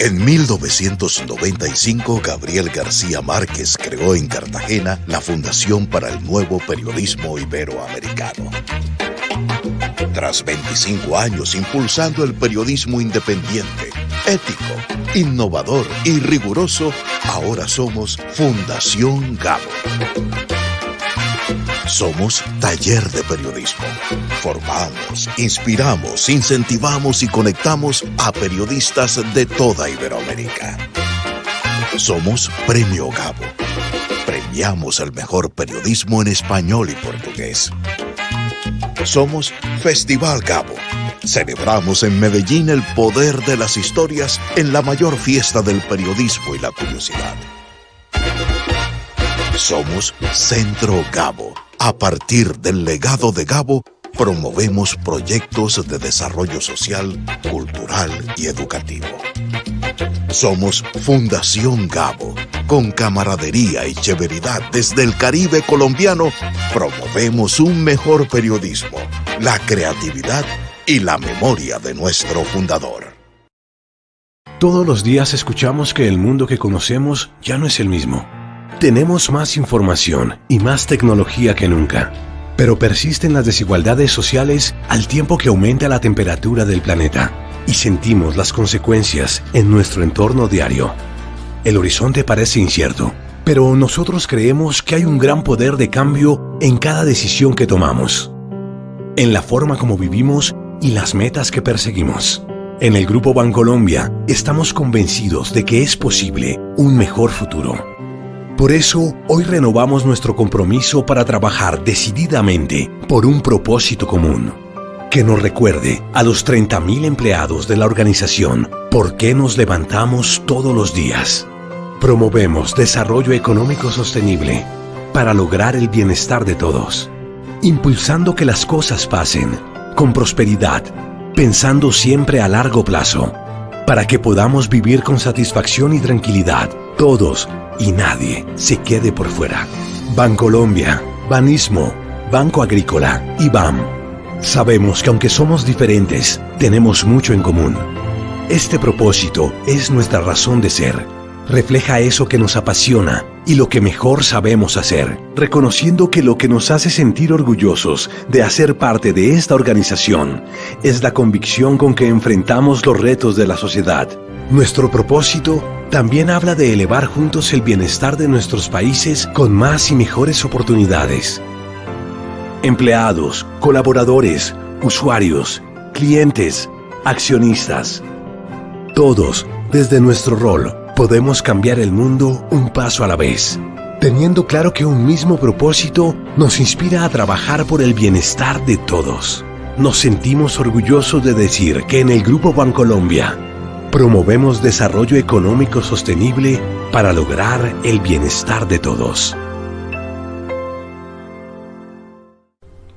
En 1995, Gabriel García Márquez creó en Cartagena la Fundación para el Nuevo Periodismo Iberoamericano. Tras 25 años impulsando el periodismo independiente, ético, innovador y riguroso, ahora somos Fundación Gabo. Somos taller de periodismo. Formamos, inspiramos, incentivamos y conectamos a periodistas de toda Iberoamérica. Somos Premio Gabo. Premiamos el mejor periodismo en español y portugués. Somos Festival Gabo. Celebramos en Medellín el poder de las historias en la mayor fiesta del periodismo y la curiosidad. Somos Centro Gabo. A partir del legado de Gabo, promovemos proyectos de desarrollo social, cultural y educativo. Somos Fundación Gabo. Con camaradería y chéveridad desde el Caribe colombiano, promovemos un mejor periodismo, la creatividad y la memoria de nuestro fundador. Todos los días escuchamos que el mundo que conocemos ya no es el mismo. Tenemos más información y más tecnología que nunca, pero persisten las desigualdades sociales al tiempo que aumenta la temperatura del planeta y sentimos las consecuencias en nuestro entorno diario. El horizonte parece incierto, pero nosotros creemos que hay un gran poder de cambio en cada decisión que tomamos, en la forma como vivimos y las metas que perseguimos. En el Grupo Bancolombia estamos convencidos de que es posible un mejor futuro. Por eso, hoy renovamos nuestro compromiso para trabajar decididamente por un propósito común, que nos recuerde a los 30.000 empleados de la organización por qué nos levantamos todos los días. Promovemos desarrollo económico sostenible para lograr el bienestar de todos, impulsando que las cosas pasen con prosperidad, pensando siempre a largo plazo, para que podamos vivir con satisfacción y tranquilidad, todos y nadie se quede por fuera. Bancolombia, Banismo, Banco Agrícola y BAM. Sabemos que aunque somos diferentes, tenemos mucho en común. Este propósito es nuestra razón de ser. Refleja eso que nos apasiona y lo que mejor sabemos hacer, reconociendo que lo que nos hace sentir orgullosos de hacer parte de esta organización es la convicción con que enfrentamos los retos de la sociedad. Nuestro propósito también habla de elevar juntos el bienestar de nuestros países con más y mejores oportunidades. Empleados, colaboradores, usuarios, clientes, accionistas. Todos, desde nuestro rol, podemos cambiar el mundo un paso a la vez, teniendo claro que un mismo propósito nos inspira a trabajar por el bienestar de todos. Nos sentimos orgullosos de decir que en el Grupo Bancolombia promovemos desarrollo económico sostenible para lograr el bienestar de todos.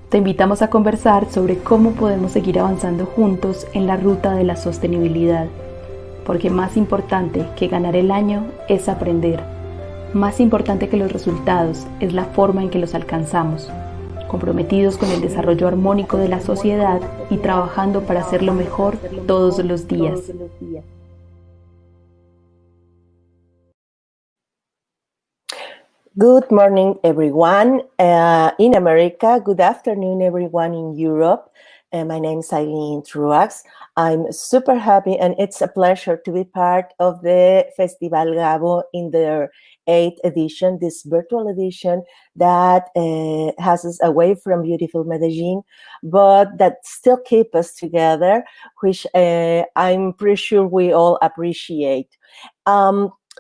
Te invitamos a conversar sobre cómo podemos seguir avanzando juntos en la ruta de la sostenibilidad, porque más importante que ganar el año es aprender. Más importante que los resultados es la forma en que los alcanzamos, comprometidos con el desarrollo armónico de la sociedad y trabajando para hacerlo mejor todos los días. Good morning, everyone in America. Good afternoon, everyone in Europe. My name is Eileen Truax. I'm super happy and it's a pleasure to be part of the Festival Gabo in their 8th edition, this virtual edition that has us away from beautiful Medellin, but that still keep us together, which I'm pretty sure we all appreciate.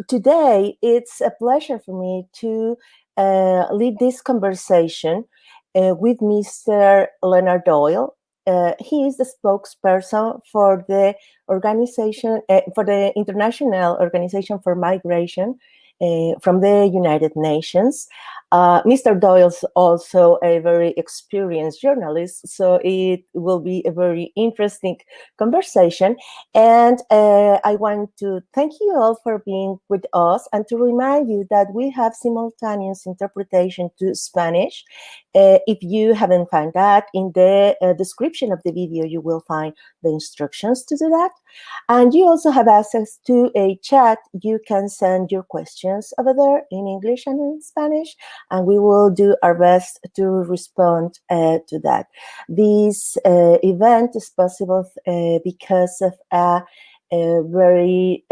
Today, it's a pleasure for me to lead this conversation with Mr. Leonard Doyle. He is the spokesperson for the organization, for the International Organization for Migration from the United Nations. Mr. Doyle's also a very experienced journalist, so it will be a very interesting conversation. And I want to thank you all for being with us and to remind you that we have simultaneous interpretation to Spanish. If you haven't found that, in the description of the video, you will find the instructions to do that. And you also have access to a chat. You can send your questions over there in English and in Spanish, and we will do our best to respond to that. This event is possible because of a very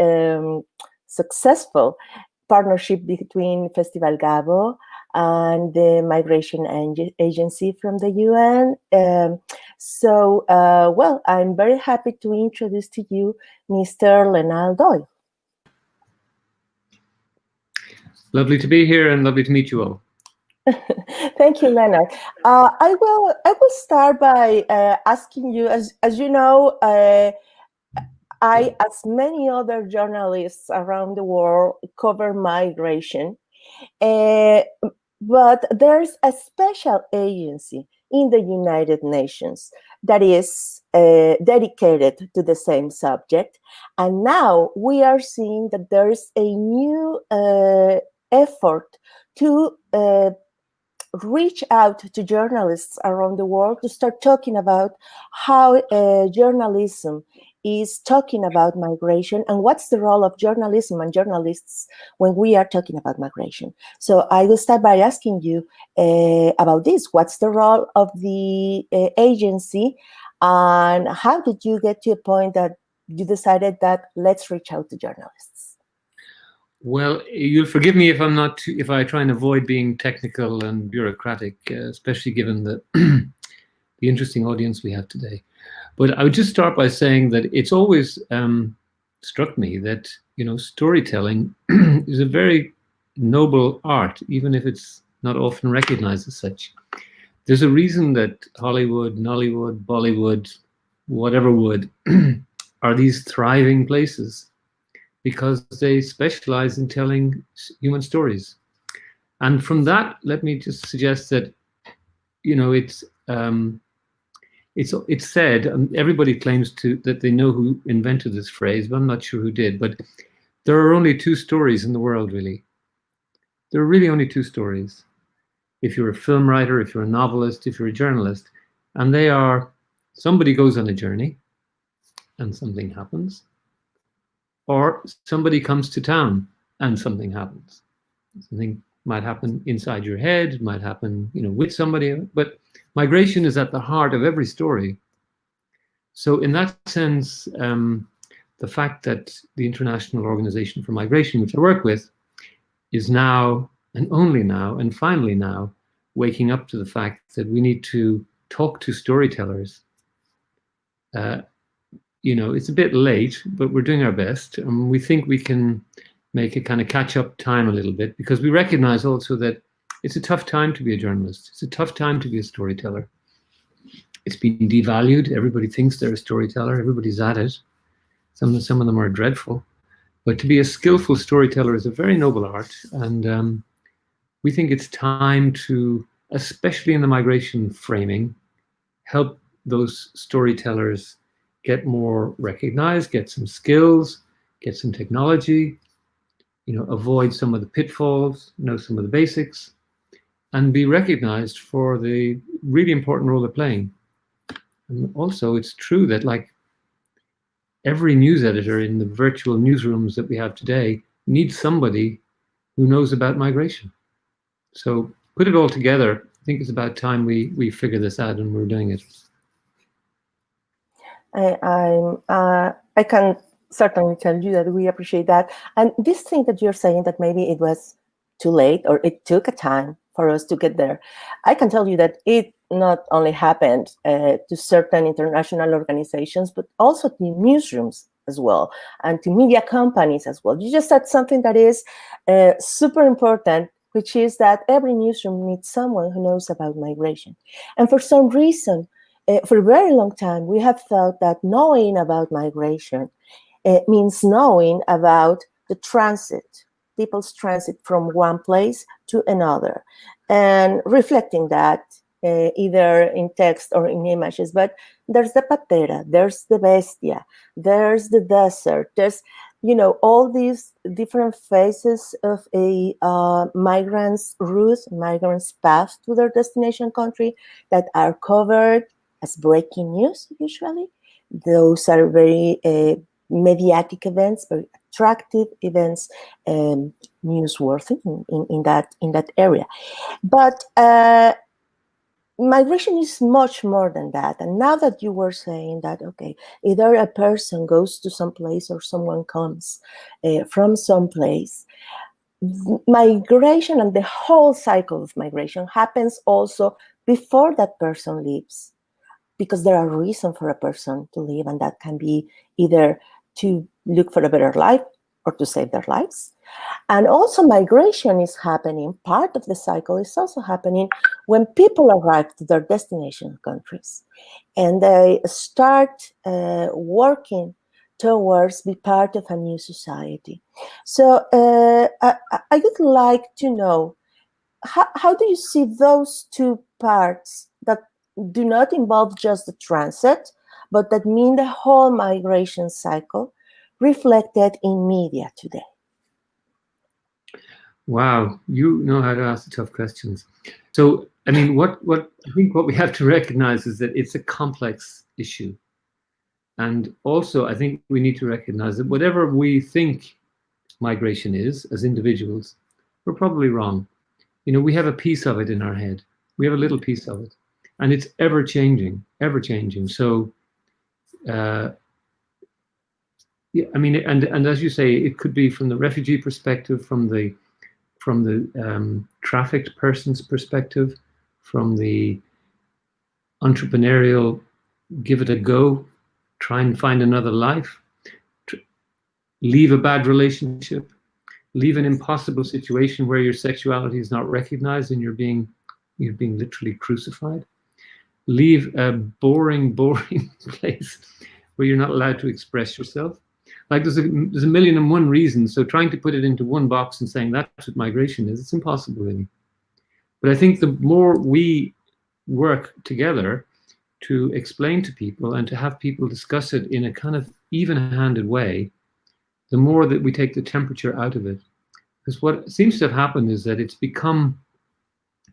successful partnership between Festival Gabo and the Migration Agency from the UN. Well, I'm very happy to introduce to you Mr. Leonard Doyle. Lovely to be here and lovely to meet you all. Thank you, Leonard. I will start by asking you, as you know, I, as many other journalists around the world, cover migration. But there's a special agency in the United Nations that is dedicated to the same subject. And now we are seeing that there's a new effort to reach out to journalists around the world to start talking about how journalism is talking about migration and what's the role of journalism and journalists when we are talking about migration. So I will start by asking you about this. What's the role of the agency, and how did you get to a point that you decided that let's reach out to journalists? Well, you'll forgive me if I try and avoid being technical and bureaucratic, especially given the the interesting audience we have today. But I would just start by saying that it's always struck me that, storytelling is a very noble art, even if it's not often recognized as such. There's a reason that Hollywood, Nollywood, Bollywood, whatever wood, are these thriving places, because they specialize in telling human stories. And from that, let me just suggest that, it's said, and everybody claims that they know who invented this phrase, but I'm not sure who did. But there are only two stories in the world, really. There are really only two stories. If you're a film writer, if you're a novelist, if you're a journalist, and they are, somebody goes on a journey and something happens, or somebody comes to town and something happens. Something might happen inside your head, it might happen, with somebody, but migration is at the heart of every story. So in that sense, the fact that the International Organization for Migration, which I work with, is now, and only now, and finally now, waking up to the fact that we need to talk to storytellers. It's a bit late, but we're doing our best, and we think we can make a kind of catch-up time a little bit, because we recognize also that it's a tough time to be a journalist. It's a tough time to be a storyteller. It's been devalued. Everybody thinks they're a storyteller. Everybody's at it. Some of them are dreadful. But to be a skillful storyteller is a very noble art. And we think it's time to, especially in the migration framing, help those storytellers get more recognized, get some skills, get some technology, avoid some of the pitfalls, know some of the basics, and be recognized for the really important role they're playing. And also, it's true that, like, every news editor in the virtual newsrooms that we have today needs somebody who knows about migration. So put it all together, I think it's about time we figure this out, and we're doing it. I can certainly tell you that we appreciate that. And this thing that you're saying, that maybe it was too late or it took a time for us to get there, I can tell you that it not only happened to certain international organizations, but also to newsrooms as well, and to media companies as well. You just said something that is super important, which is that every newsroom needs someone who knows about migration. And for some reason, for a very long time, we have felt that knowing about migration means knowing about the transit, people's transit from one place to another, and reflecting that either in text or in images. But there's the patera, there's the bestia, there's the desert, there's all these different phases of a migrant's route, migrant's path to their destination country that are covered as breaking news usually. Those are very mediatic events, very attractive events, newsworthy in that area. But migration is much more than that. And now that you were saying that, okay, either a person goes to some place or someone comes from some place, migration and the whole cycle of migration happens also before that person leaves, because there are reasons for a person to leave, and that can be either to look for a better life or to save their lives. And also migration is happening, part of the cycle is also happening when people arrive to their destination countries and they start working towards be part of a new society. So I would like to know, how do you see those two parts that do not involve just the transit, but that mean the whole migration cycle reflected in media today? Wow, you know how to ask the tough questions. So, I mean, what I think what we have to recognize is that it's a complex issue. And also, I think we need to recognize that whatever we think migration is as individuals, we're probably wrong. We have a piece of it in our head. We have a little piece of it. And it's ever changing, ever changing. So, yeah, I mean, and as you say, it could be from the refugee perspective, from the trafficked person's perspective, from the entrepreneurial, give it a go, try and find another life, leave a bad relationship, leave an impossible situation where your sexuality is not recognized and you're being literally crucified, leave a boring place where you're not allowed to express yourself. Like there's a million and one reasons. So trying to put it into one box and saying that's what migration is, it's impossible really. But I think the more we work together to explain to people and to have people discuss it in a kind of even-handed way, the more that we take the temperature out of it. Because what seems to have happened is that it's become,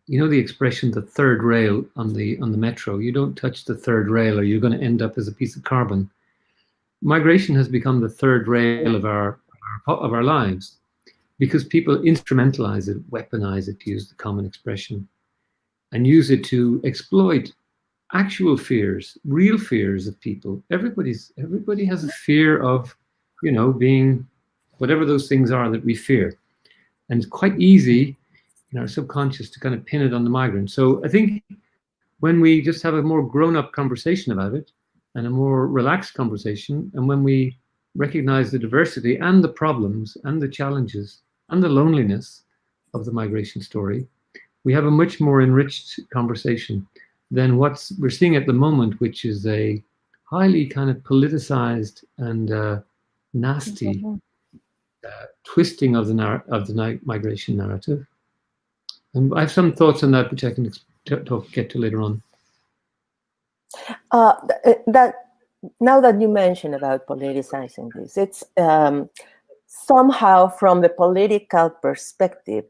the expression, the third rail on the metro. You don't touch the third rail or you're going to end up as a piece of carbon. Migration has become the third rail of our lives because people instrumentalize it, weaponize it, to use the common expression, and use it to exploit actual fears, real fears of people. Everybody has a fear of, being whatever those things are that we fear. And it's quite easy in our subconscious to kind of pin it on the migrant. So I think when we just have a more grown-up conversation about it, and a more relaxed conversation, and when we recognize the diversity and the problems and the challenges and the loneliness of the migration story, we have a much more enriched conversation than what we're seeing at the moment, which is a highly kind of politicized and nasty twisting of the migration narrative. And I have some thoughts on that, which I can get to later on. That now that you mention about politicizing this, it's somehow from the political perspective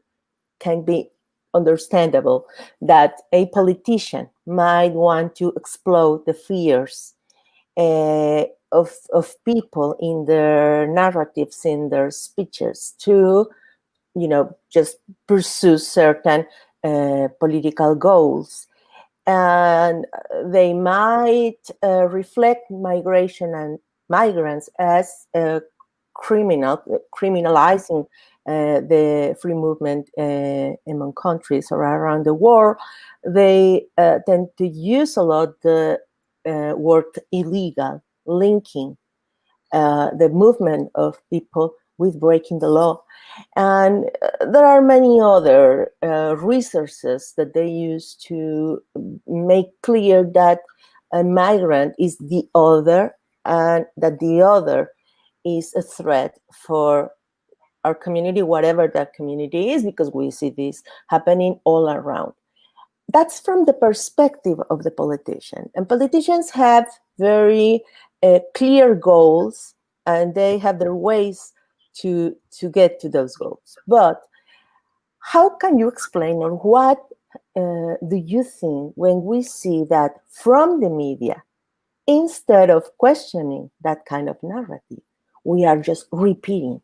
can be understandable that a politician might want to explode the fears of people in their narratives, in their speeches, to just pursue certain political goals. And they might reflect migration and migrants as criminalizing the free movement among countries or around the world. They tend to use a lot the word illegal, linking the movement of people with breaking the law. And there are many other resources that they use to make clear that a migrant is the other and that the other is a threat for our community, whatever that community is, because we see this happening all around. That's from the perspective of the politician. And politicians have very clear goals and they have their ways to get to those goals. But how can you explain, or what do you think when we see that from the media, instead of questioning that kind of narrative, we are just repeating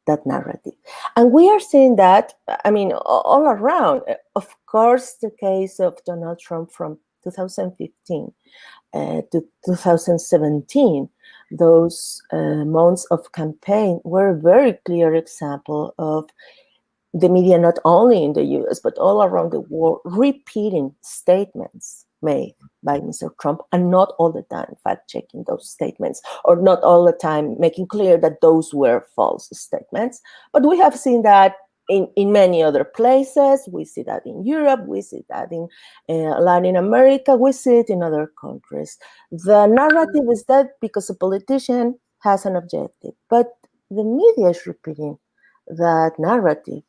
that narrative? And we are seeing that, I mean, all around. Of course, the case of Donald Trump from 2015 to 2017, those months of campaign were a very clear example of the media, not only in the US, but all around the world, repeating statements made by Mr. Trump, and not all the time fact-checking those statements, or not all the time making clear that those were false statements. But we have seen that in many other places. We see that in Europe, we see that in Latin America, we see it in other countries. The narrative is that because a politician has an objective, but the media is repeating that narrative,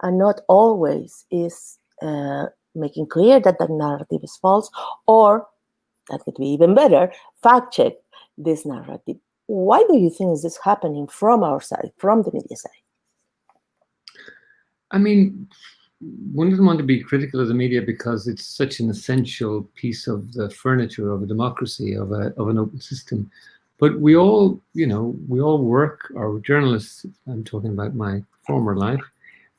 and not always is making clear that that narrative is false, or, that would be even better, fact check this narrative. Why do you think is this happening from our side, from the media side? I mean, one doesn't want to be critical of the media because it's such an essential piece of the furniture of a democracy, of an open system. But we all, we all work, or journalists, I'm talking about my former life,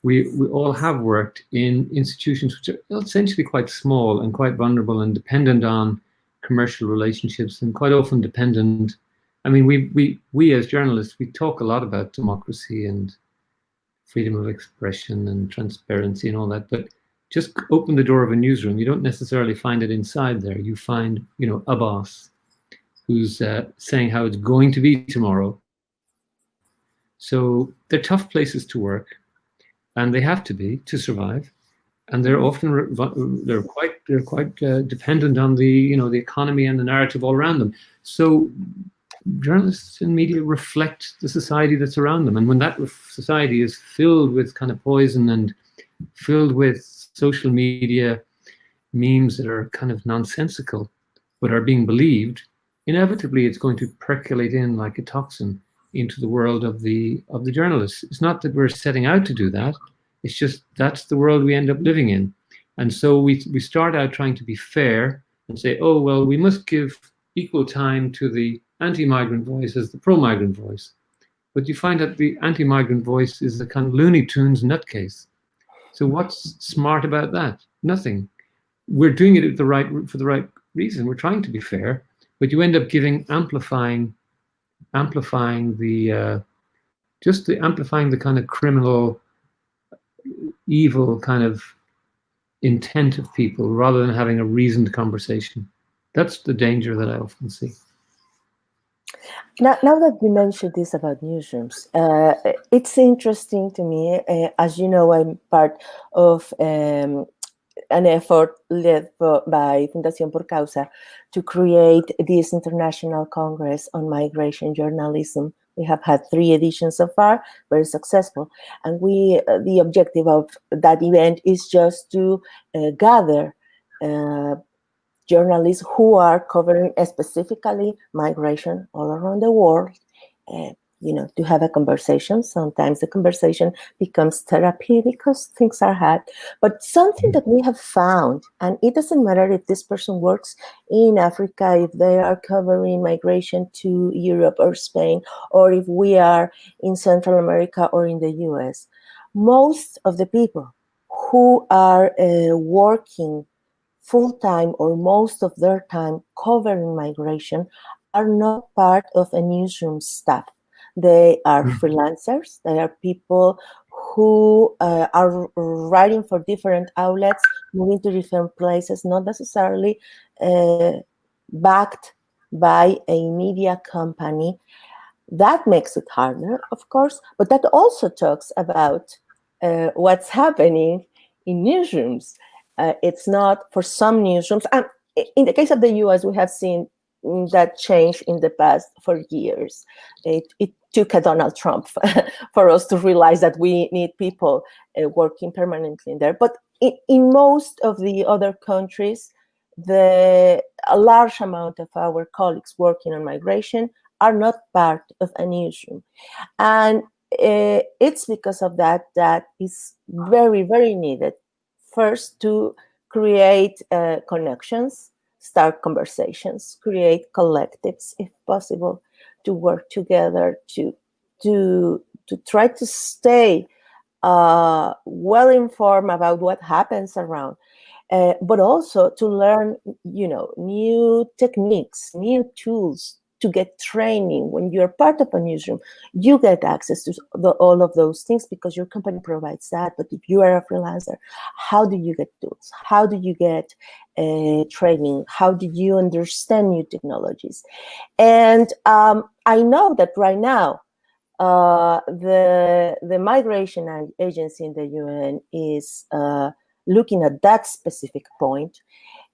we all have worked in institutions which are essentially quite small and quite vulnerable and dependent on commercial relationships, and quite often dependent. I mean, we as journalists, we talk a lot about democracy and freedom of expression and transparency and all that, but just open the door of a newsroom, you don't necessarily find it inside there. You find, a boss who's saying how it's going to be tomorrow. So they're tough places to work, and they have to be to survive. And they're often they're quite dependent on the the economy and the narrative all around them. So journalists and media reflect the society that's around them, and when that society is filled with kind of poison and filled with social media memes that are kind of nonsensical but are being believed, inevitably it's going to percolate in like a toxin into the world of the journalists. It's not that we're setting out to do that. It's just that's the world we end up living in. And so we start out trying to be fair and say, oh, well, we must give equal time to the anti-migrant voice as the pro-migrant voice. But you find that the anti-migrant voice is a kind of Looney Tunes nutcase. So what's smart about that? Nothing. We're doing it for the right reason. We're trying to be fair, but you end up amplifying the kind of criminal, evil kind of intent of people rather than having a reasoned conversation. That's the danger that I often see. Now that you mentioned this about newsrooms, it's interesting to me. As you know, I'm part of an effort led by Fundación Por Causa to create this international congress on migration journalism. We have had 3 editions so far, very successful. And the objective of that event is just to gather journalists who are covering specifically migration all around the world, to have a conversation. Sometimes the conversation becomes therapy because things are hard. But something that we have found, and it doesn't matter if this person works in Africa, if they are covering migration to Europe or Spain, or if we are in Central America or in the US, most of the people who are working full-time or most of their time covering migration are not part of a newsroom staff. They are freelancers. They are people who are writing for different outlets, moving to different places, not necessarily backed by a media company. That makes it harder, of course, but that also talks about what's happening in newsrooms. It's not for some newsrooms. And in the case of the US, we have seen that change in the past for years. It took a Donald Trump for us to realize that we need people working permanently in there. But in most of the other countries, a large amount of our colleagues working on migration are not part of a newsroom. And it's because of that is very, very needed. First, to create connections, start conversations, create collectives, if possible, to work together, to try to stay well informed about what happens around, but also to learn, new techniques, new tools, to get training. When you're part of a newsroom, you get access to all of those things because your company provides that. But if you are a freelancer, how do you get tools? How do you get training? How do you understand new technologies? And I know that right now, the Migration Agency in the UN is looking at that specific point.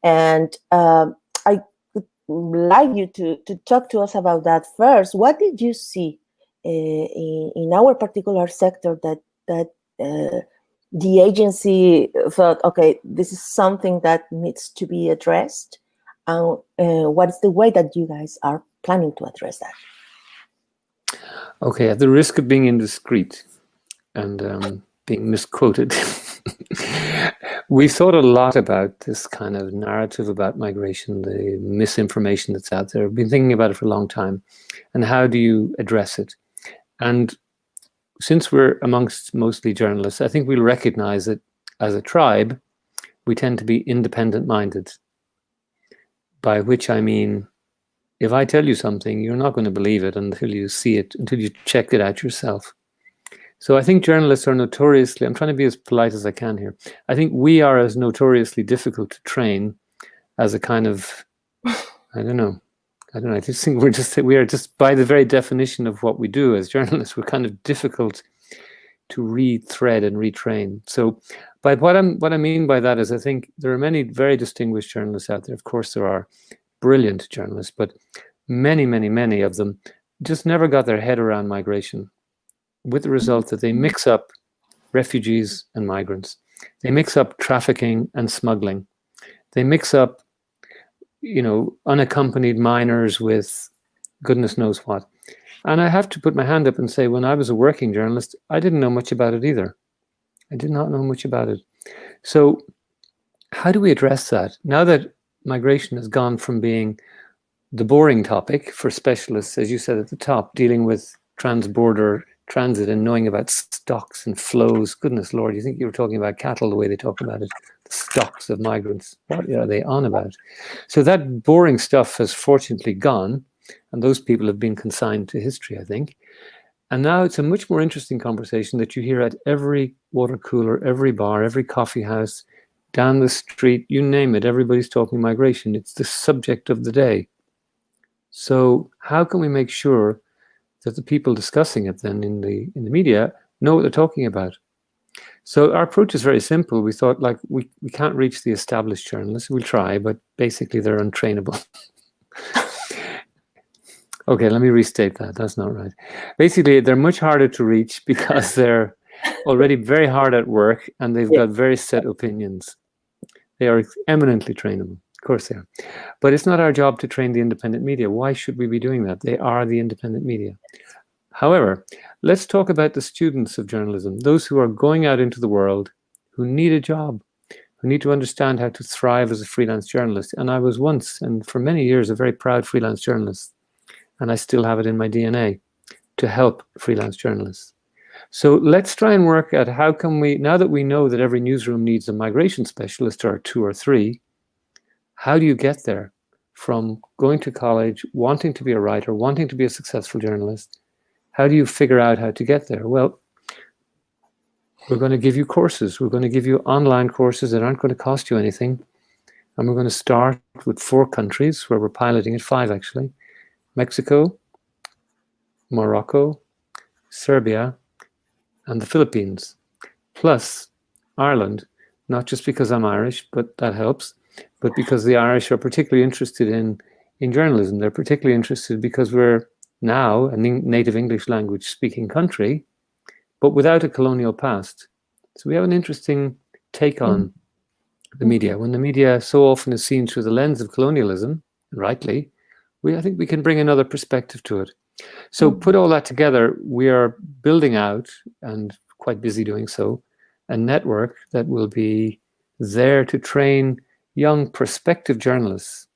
And I would like you to talk to us about that first. What did you see in our particular sector that the agency thought, okay, this is something that needs to be addressed? And what is the way that you guys are planning to address that? Okay, at the risk of being indiscreet and being misquoted, we thought a lot about this kind of narrative about migration, the misinformation that's out there. We've been thinking about it for a long time. And how do you address it? And since we're amongst mostly journalists, I think we'll recognize that as a tribe, we tend to be independent-minded, by which I mean, if I tell you something, you're not going to believe it until you see it, until you check it out yourself. So I think journalists are notoriously, I'm trying to be as polite as I can here, I think we are as notoriously difficult to train as a kind of, I don't know, I just think we are just by the very definition of what we do as journalists, we're kind of difficult to rethread and retrain. So by what I mean by that is I think there are many very distinguished journalists out there. Of course there are brilliant journalists, but many, many, many of them just never got their head around migration, with the result that they mix up refugees and migrants. They mix up trafficking and smuggling. They mix up, unaccompanied minors with goodness knows what. And I have to put my hand up and say, when I was a working journalist, I didn't know much about it either. I did not know much about it. So how do we address that? Now that migration has gone from being the boring topic for specialists, as you said at the top, dealing with trans-border transit and knowing about stocks and flows. Goodness Lord, you think you were talking about cattle the way they talk about it, the stocks of migrants. What are they on about? So that boring stuff has fortunately gone, and those people have been consigned to history, I think. And now it's a much more interesting conversation that you hear at every water cooler, every bar, every coffee house, down the street, you name it, everybody's talking migration. It's the subject of the day. So how can we make sure that the people discussing it then in the media know what they're talking about? So our approach is very simple. We thought, like, we can't reach the established journalists. We'll try, but basically they're untrainable. Okay, let me restate that. That's not right. Basically, they're much harder to reach because they're already very hard at work and they've got very set opinions. They are eminently trainable. Of course they are. But it's not our job to train the independent media. Why should we be doing that? They are the independent media. However, let's talk about the students of journalism, those who are going out into the world, who need a job, who need to understand how to thrive as a freelance journalist. And I was once, and for many years, a very proud freelance journalist. And I still have it in my DNA to help freelance journalists. So let's try and work out how can we, now that we know that every newsroom needs a migration specialist or 2 or 3, how do you get there from going to college, wanting to be a writer, wanting to be a successful journalist? How do you figure out how to get there? Well, we're going to give you courses. We're going to give you online courses that aren't going to cost you anything. And we're going to start with 4 countries where we're piloting it, 5 actually. Mexico, Morocco, Serbia, and the Philippines, plus Ireland, not just because I'm Irish, but that helps, but because the Irish are particularly interested in journalism. They're particularly interested because we're now a native English language speaking country, but without a colonial past. So we have an interesting take on the media. When the media so often is seen through the lens of colonialism, rightly, I think we can bring another perspective to it. So put all that together, we are building out, and quite busy doing so, a network that will be there to train young prospective journalists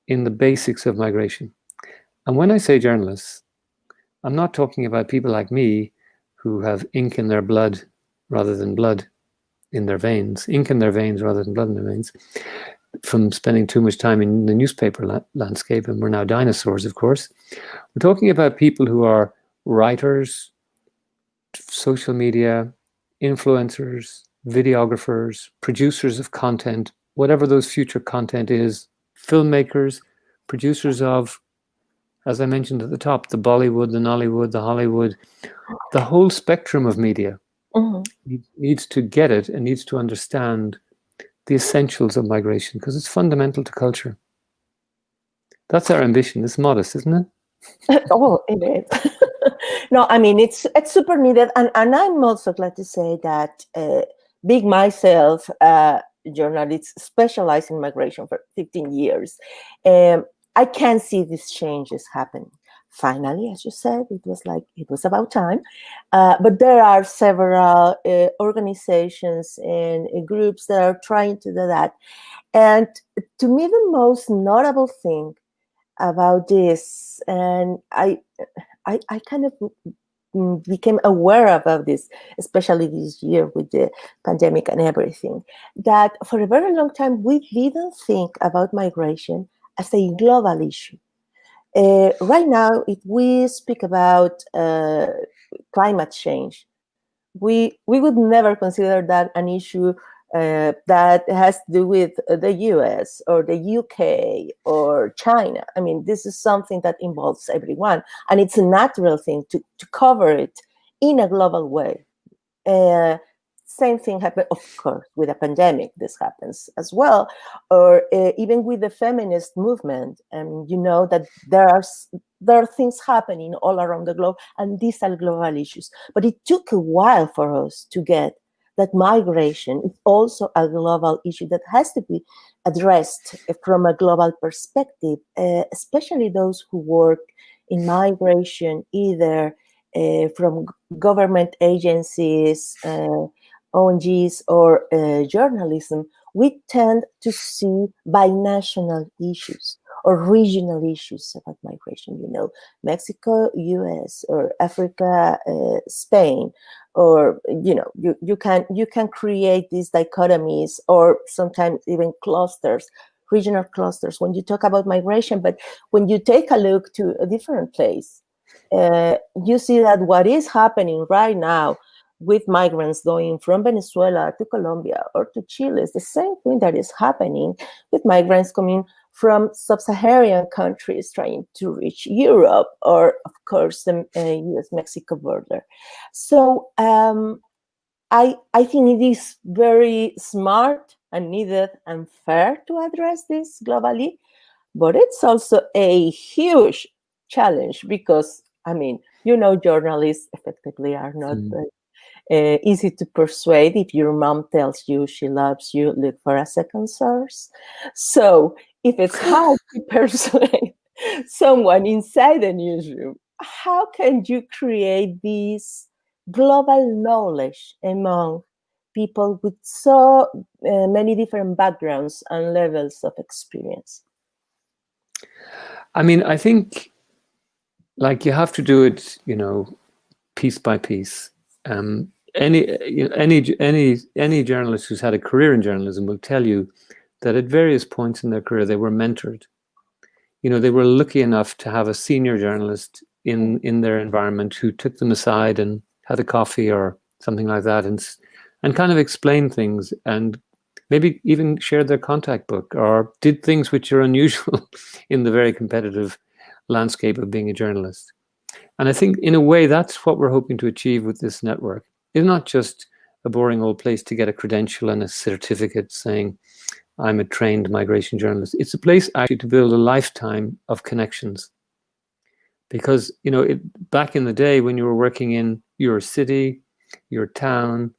in the basics of migration. And when I say journalists, I'm not talking about people like me who have ink in their blood rather than blood in their veins, ink in their veins rather than blood in their veins, from spending too much time in the newspaper landscape, and we're now dinosaurs, of course. We're talking about people who are writers, social media, influencers, videographers, producers of content, whatever those future content is, filmmakers, producers of, as I mentioned at the top, the Bollywood, the Nollywood, the Hollywood, the whole spectrum of media needs to get it and needs to understand the essentials of migration, because it's fundamental to culture. That's our ambition. It's modest, isn't it? Oh, it is. No, I mean, it's super needed. And I'm also glad to say that being myself, journalist specialized in migration for 15 years, I can see these changes happening. Finally, as you said, it was about time. But there are several organizations and groups that are trying to do that. And to me, the most notable thing about this, and I kind of became aware about this, especially this year with the pandemic and everything, that for a very long time, we didn't think about migration as a global issue. Right now, if we speak about climate change, we would never consider that an issue that has to do with the US or the UK or China. I mean, this is something that involves everyone, and it's a natural thing to cover it in a global way. Same thing happened, of course, with a pandemic. This happens as well, or even with the feminist movement. And you know that there are things happening all around the globe, and these are global issues. But it took a while for us to get that migration is also a global issue that has to be addressed from a global perspective, especially those who work in migration, either from government agencies, ONGs, or journalism. We tend to see binational issues or regional issues about migration, you know, Mexico, US, or Africa, Spain, or, you know, you can create these dichotomies or sometimes even clusters, regional clusters when you talk about migration. But when you take a look to a different place, you see that what is happening right now with migrants going from Venezuela to Colombia or to Chile is the same thing that is happening with migrants coming from sub-Saharan countries trying to reach Europe or, of course, the US-Mexico border. So I think it is very smart and needed and fair to address this globally, but it's also a huge challenge because, I mean, you know, journalists effectively are not easy to persuade. If your mom tells you she loves you, look for a second source. So if it's hard to persuade someone inside the newsroom, how can you create this global knowledge among people with so many different backgrounds and levels of experience? I mean, I think, like, you have to do it, you know, piece by piece. Any journalist who's had a career in journalism will tell you that at various points in their career they were mentored. You know, they were lucky enough to have a senior journalist in their environment who took them aside and had a coffee or something like that and kind of explained things and maybe even shared their contact book or did things which are unusual in the very competitive landscape of being a journalist. And I think in a way that's what we're hoping to achieve with this network. It's not just a boring old place to get a credential and a certificate saying I'm a trained migration journalist. It's a place actually to build a lifetime of connections. Because, you know, back in the day when you were working in your city, your town,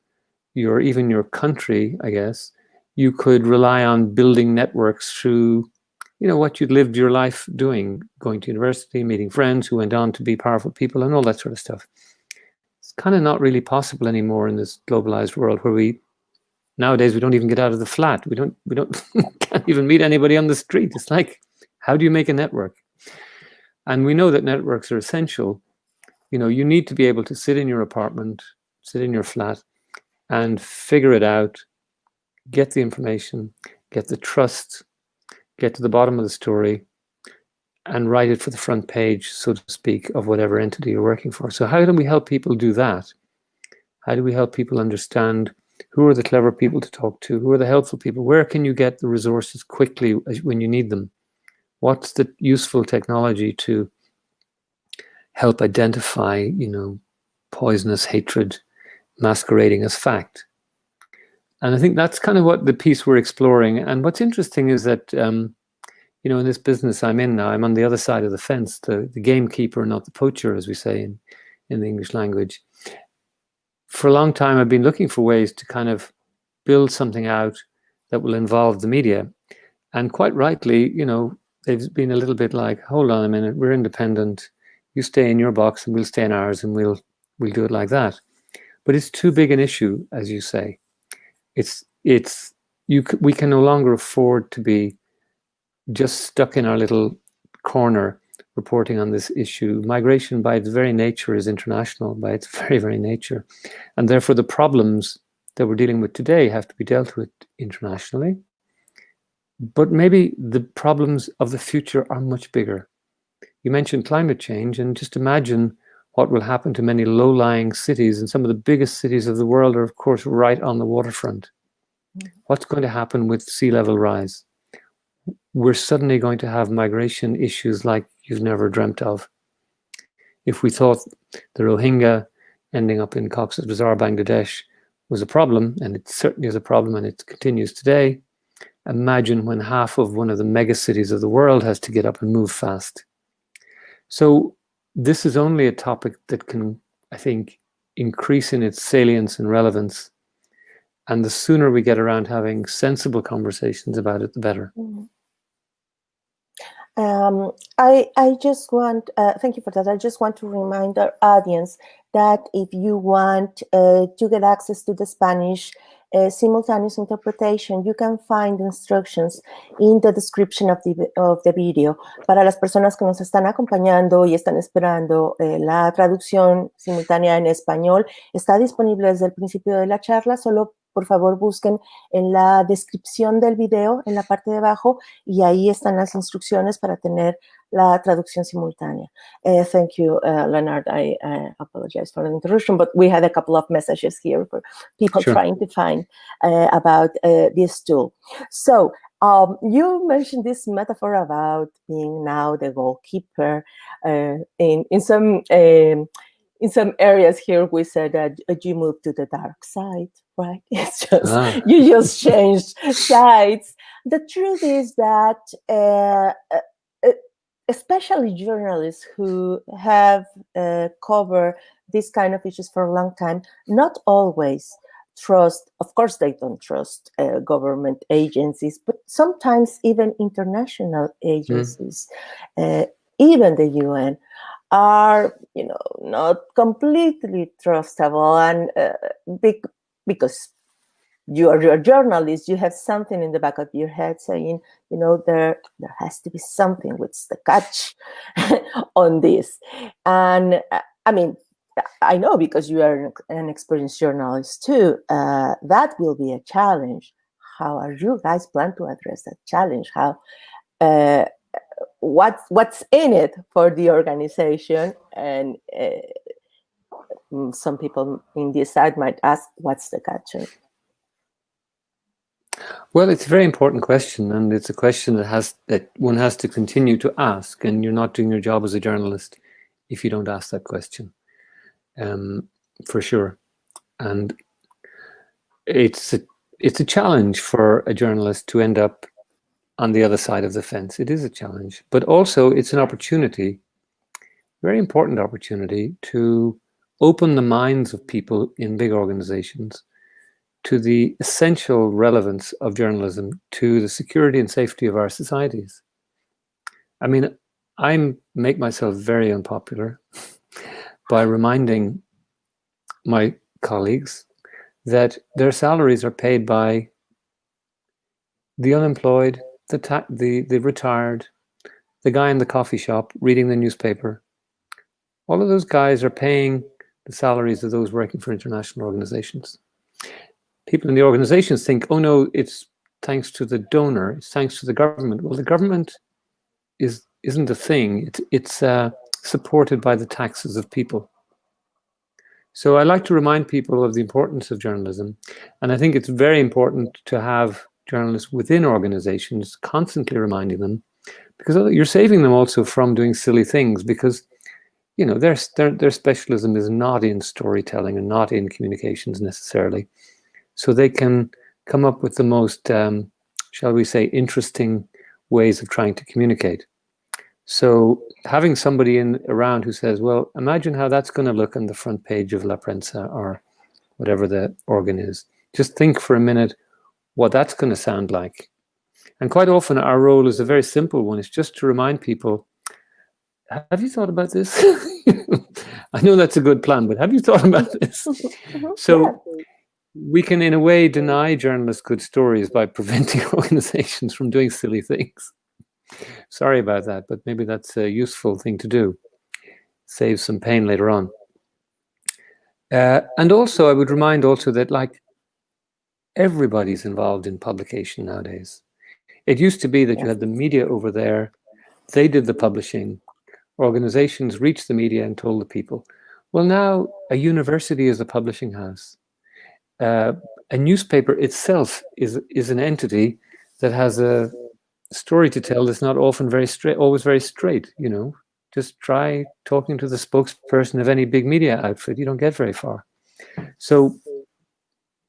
even your country, I guess, you could rely on building networks through what you'd lived your life doing, going to university, meeting friends who went on to be powerful people and all that sort of stuff. It's kind of not really possible anymore in this globalized world where nowadays we don't even get out of the flat. We don't can't even meet anybody on the street. It's like, how do you make a network? And we know that networks are essential. You need to be able to sit in your apartment, sit in your flat, and figure it out, get the information, get the trust, get to the bottom of the story, and write it for the front page, so to speak, of whatever entity you're working for. So how do we help people do that? How do we help people understand who are the clever people to talk to? Who are the helpful people? Where can you get the resources quickly when you need them? What's the useful technology to help identify, poisonous hatred masquerading as fact? And I think that's kind of what the piece we're exploring. And what's interesting is that, in this business I'm in now, I'm on the other side of the fence, the gamekeeper, not the poacher, as we say in the English language. For a long time, I've been looking for ways to kind of build something out that will involve the media. And quite rightly, they've been a little bit like, hold on a minute, we're independent. You stay in your box and we'll stay in ours, and we'll do it like that. But it's too big an issue, as you say. We can no longer afford to be just stuck in our little corner reporting on this issue. Migration by its very nature is international, by its very, very nature. And therefore the problems that we're dealing with today have to be dealt with internationally. But maybe the problems of the future are much bigger. You mentioned climate change, and just imagine what will happen to many low-lying cities, and some of the biggest cities of the world are, of course, right on the waterfront. What's going to happen with sea level rise? We're suddenly going to have migration issues like you've never dreamt of. If we thought the Rohingya ending up in Cox's Bazar, Bangladesh, was a problem, and it certainly is a problem, and it continues today, imagine when half of one of the mega cities of the world has to get up and move fast. So this is only a topic that can, I think, increase in its salience and relevance. And the sooner we get around having sensible conversations about it, the better. I just want, thank you for that. I just want to remind our audience that if you want to get access to the Spanish simultaneous interpretation, you can find instructions in the description of the video. Para las personas que nos están acompañando y están esperando la traducción simultánea en español, está disponible desde el principio de la charla. Solo por favor busquen en la descripción del video, en la parte de abajo, y ahí están las instrucciones para tener la traducción simultánea. Thank you, Leonard. I apologize for the interruption, but we had a couple of messages here for people trying to find about this tool. So you mentioned this metaphor about being now the goalkeeper. In some areas here, we said that you moved to the dark side, right? It's just you just changed sides. The truth is that especially journalists who have covered this kind of issues for a long time, not always trust, of course they don't trust government agencies, but sometimes even international agencies, even the UN, are, not completely trustable. And because you are a journalist, you have something in the back of your head saying, there has to be something. What's the catch on this? And I mean, I know because you are an experienced journalist too, that will be a challenge. How are you guys plan to address that challenge? How, what's in it for the organization? And some people in this side might ask, what's the catch? Well, it's a very important question, and it's a question that one has to continue to ask, and you're not doing your job as a journalist if you don't ask that question, for sure. And it's a challenge for a journalist to end up on the other side of the fence. It is a challenge, but also it's an opportunity, very important opportunity, to open the minds of people in big organizations to the essential relevance of journalism to the security and safety of our societies. I mean, I make myself very unpopular by reminding my colleagues that their salaries are paid by the unemployed, the retired, the guy in the coffee shop reading the newspaper. All of those guys are paying the salaries of those working for international organizations. People in the organizations think, oh no, it's thanks to the donor, it's thanks to the government. Well, the government isn't a thing. It's supported by the taxes of people. So I like to remind people of the importance of journalism. And I think it's very important to have journalists within organizations constantly reminding them, because you're saving them also from doing silly things, because you know their specialism is not in storytelling and not in communications necessarily. So they can come up with the most, shall we say, interesting ways of trying to communicate. So having somebody around who says, well, imagine how that's going to look on the front page of La Prensa or whatever the organ is. Just think for a minute what that's going to sound like. And quite often our role is a very simple one. It's just to remind people, have you thought about this? I know that's a good plan, but have you thought about this? So we can, in a way, deny journalists good stories by preventing organizations from doing silly things. Sorry about that, but maybe that's a useful thing to do. Save some pain later on. And also, I would remind also that, like, everybody's involved in publication nowadays. It used to be that you had the media over there, they did the publishing, organizations reached the media and told the people. Well, now a university is a publishing house. A newspaper itself is an entity that has a story to tell that's not often always very straight, you know. Just try talking to the spokesperson of any big media outfit. You don't get very far. So,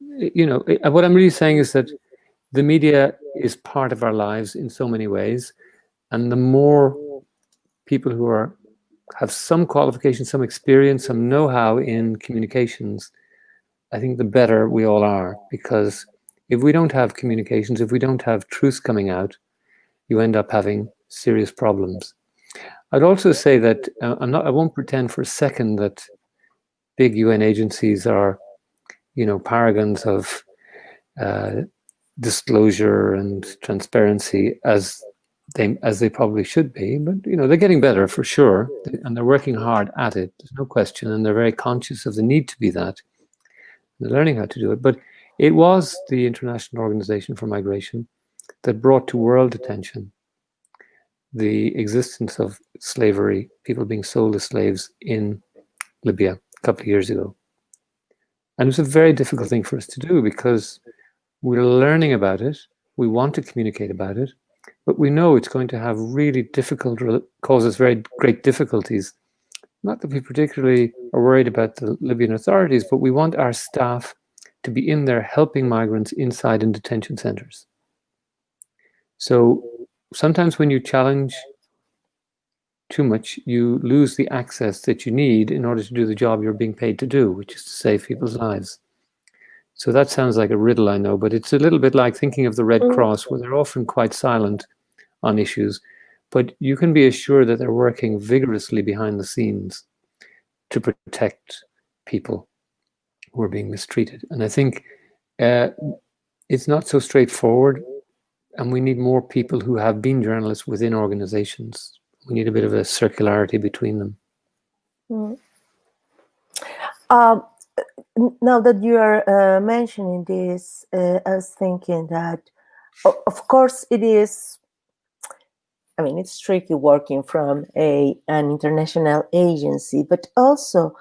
you know, what I'm really saying is that the media is part of our lives in so many ways. And the more people who have some qualification, some experience, some know-how in communications, I think the better we all are. Because if we don't have communications, if we don't have truth coming out, you end up having serious problems. I'd also say that I won't pretend for a second that big UN agencies are, you know, paragons of disclosure and transparency as they probably should be. But you know, they're getting better for sure, and they're working hard at it. There's no question, and they're very conscious of the need to be that. They're learning how to do it. But it was the International Organization for Migration that brought to world attention the existence of slavery, people being sold as slaves in Libya a couple of years ago. And it was a very difficult thing for us to do because we're learning about it, we want to communicate about it, but we know it's going to have really cause us very great difficulties. Not that we particularly are worried about the Libyan authorities, but we want our staff to be in there helping migrants inside in detention centers. So sometimes when you challenge too much, you lose the access that you need in order to do the job you're being paid to do, which is to save people's lives. So that sounds like a riddle, I know, but it's a little bit like thinking of the Red Cross, where they're often quite silent on issues, but you can be assured that they're working vigorously behind the scenes to protect people who are being mistreated. And I think it's not so straightforward, and we need more people who have been journalists within organizations. We need a bit of a circularity between them. Now that you are mentioning this, I was thinking that, of course, it is, I mean, it's tricky working from an international agency, but also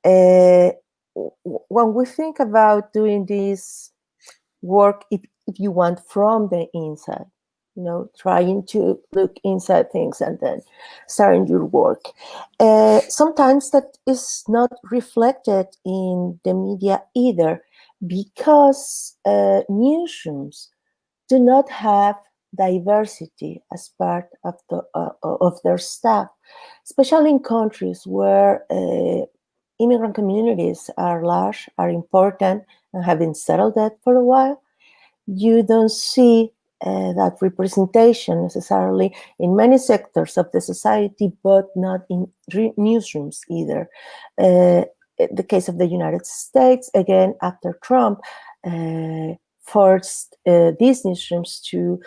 when we think about doing this work, if you want, from the inside, you know, trying to look inside things and then starting your work. Sometimes that is not reflected in the media either, because newsrooms do not have diversity as part of their staff, especially in countries where immigrant communities are large, are important, and have been settled that for a while. You don't see that representation necessarily in many sectors of the society, but not in newsrooms either. The case of the United States, again, after Trump, forced these newsrooms to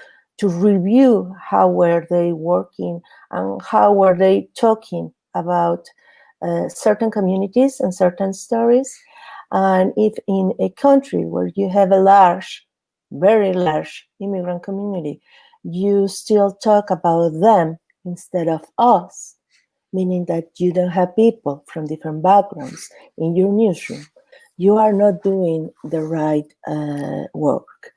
review how were they working and how were they talking about certain communities and certain stories. And if in a country where you have a large, very large immigrant community, you still talk about them instead of us, meaning that you don't have people from different backgrounds in your newsroom, you are not doing the right work.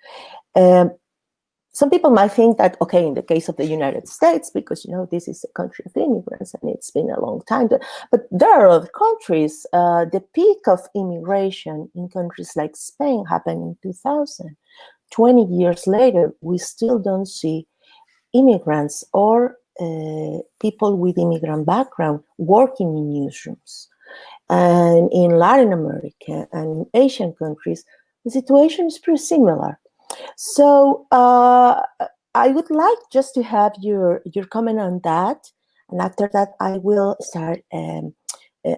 Some people might think that, okay, in the case of the United States, because, this is a country of immigrants and it's been a long time, but there are other countries. The peak of immigration in countries like Spain happened in 2000. 20 years later, we still don't see immigrants or people with immigrant background working in newsrooms. And in Latin America and Asian countries, the situation is pretty similar. So I would like just to have your comment on that. And after that, I will start